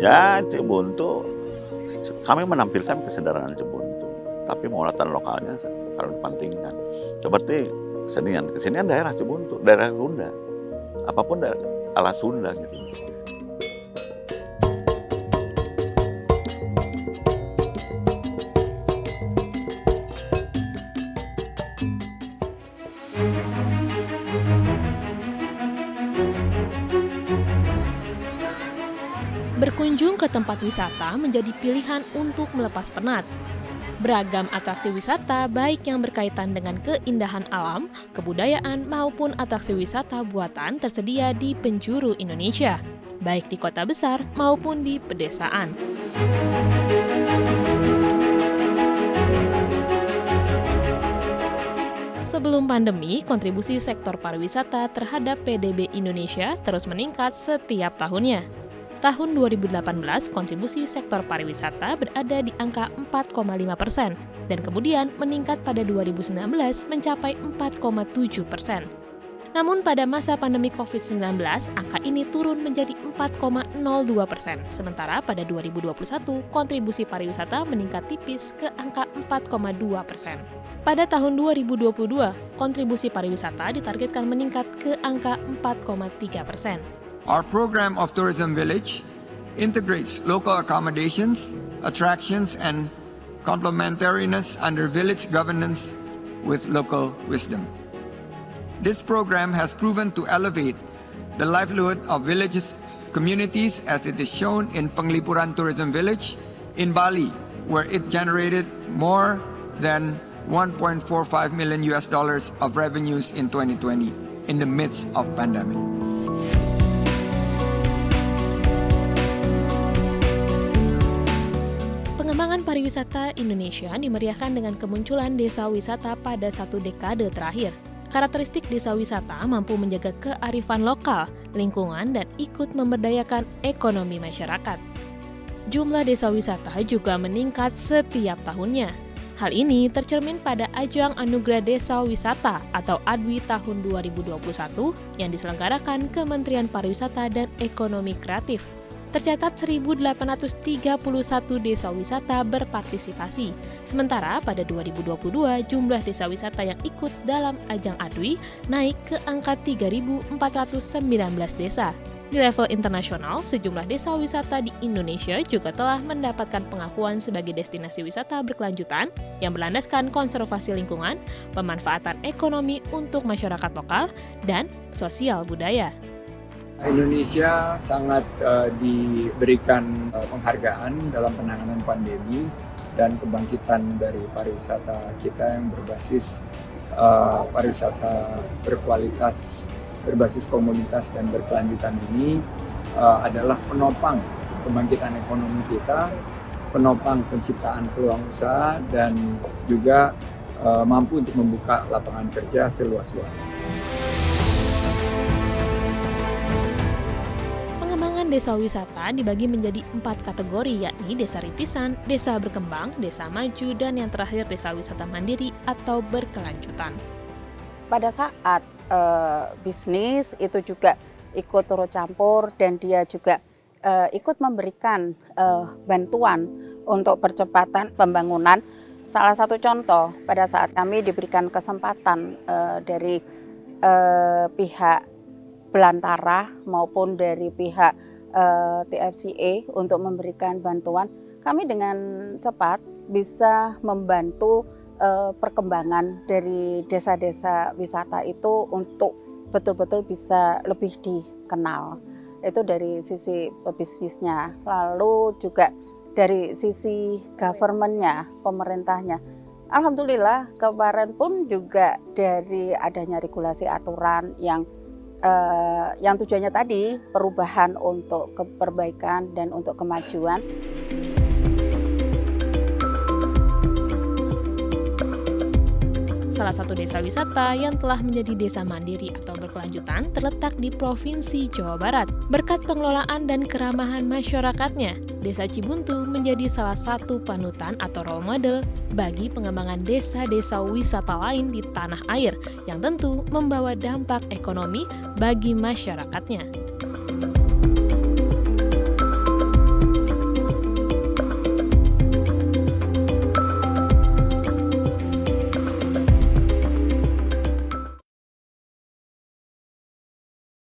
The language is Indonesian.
Ya Cibuntu, kami menampilkan kesederhanaan Cibuntu, tapi muatan lokalnya selalu dipentingkan. Seperti kesenian daerah Cibuntu, daerah Sunda, apapun daerah ala Sunda gitu. Berkunjung ke tempat wisata menjadi pilihan untuk melepas penat. Beragam atraksi wisata baik yang berkaitan dengan keindahan alam, kebudayaan maupun atraksi wisata buatan tersedia di penjuru Indonesia, baik di kota besar maupun di pedesaan. Sebelum pandemi, kontribusi sektor pariwisata terhadap PDB Indonesia terus meningkat setiap tahunnya. Tahun 2018, kontribusi sektor pariwisata berada di angka 4,5% dan kemudian meningkat pada 2019 mencapai 4,7%. Namun pada masa pandemi COVID-19, angka ini turun menjadi 4,02%. Sementara pada 2021, kontribusi pariwisata meningkat tipis ke angka 4,2%. Pada tahun 2022, kontribusi pariwisata ditargetkan meningkat ke angka 4,3%. Our program of Tourism Village integrates local accommodations, attractions, and complementariness under village governance with local wisdom. This program has proven to elevate the livelihood of villages communities as it is shown in Penglipuran Tourism Village in Bali, where it generated more than $1.45 million of revenues in 2020 in the midst of pandemic. Pengembangan pariwisata Indonesia dimeriahkan dengan kemunculan desa wisata pada satu dekade terakhir. Karakteristik desa wisata mampu menjaga kearifan lokal, lingkungan, dan ikut memberdayakan ekonomi masyarakat. Jumlah desa wisata juga meningkat setiap tahunnya. Hal ini tercermin pada Ajang Anugerah Desa Wisata atau ADWI tahun 2021 yang diselenggarakan Kementerian Pariwisata dan Ekonomi Kreatif. Tercatat 1.831 desa wisata berpartisipasi. Sementara pada 2022, jumlah desa wisata yang ikut dalam ajang ADWI naik ke angka 3.419 desa. Di level internasional, sejumlah desa wisata di Indonesia juga telah mendapatkan pengakuan sebagai destinasi wisata berkelanjutan yang berlandaskan konservasi lingkungan, pemanfaatan ekonomi untuk masyarakat lokal, dan sosial budaya. Indonesia sangat diberikan penghargaan dalam penanganan pandemi dan kebangkitan dari pariwisata kita yang berbasis pariwisata berkualitas, berbasis komunitas dan berkelanjutan ini adalah penopang kebangkitan ekonomi kita, penopang penciptaan peluang usaha, dan juga mampu untuk membuka lapangan kerja seluas-luasnya. Desa wisata dibagi menjadi 4 kategori, yakni desa rintisan, desa berkembang, desa maju, dan yang terakhir desa wisata mandiri atau berkelanjutan. Pada saat bisnis itu juga ikut turut campur dan dia juga ikut memberikan bantuan untuk percepatan pembangunan. Salah satu contoh pada saat kami diberikan kesempatan dari pihak Belantara maupun dari pihak TFCA untuk memberikan bantuan, kami dengan cepat bisa membantu perkembangan dari desa-desa wisata itu untuk betul-betul bisa lebih dikenal. Itu dari sisi pebisnisnya, lalu juga dari sisi government-nya, pemerintahnya. Alhamdulillah kemarin pun juga dari adanya regulasi aturan yang tujuannya tadi perubahan untuk perbaikan dan untuk kemajuan. Salah satu desa wisata yang telah menjadi desa mandiri atau berkelanjutan terletak di Provinsi Jawa Barat. Berkat pengelolaan dan keramahan masyarakatnya, Desa Cibuntu menjadi salah satu panutan atau role model bagi pengembangan desa-desa wisata lain di tanah air yang tentu membawa dampak ekonomi bagi masyarakatnya.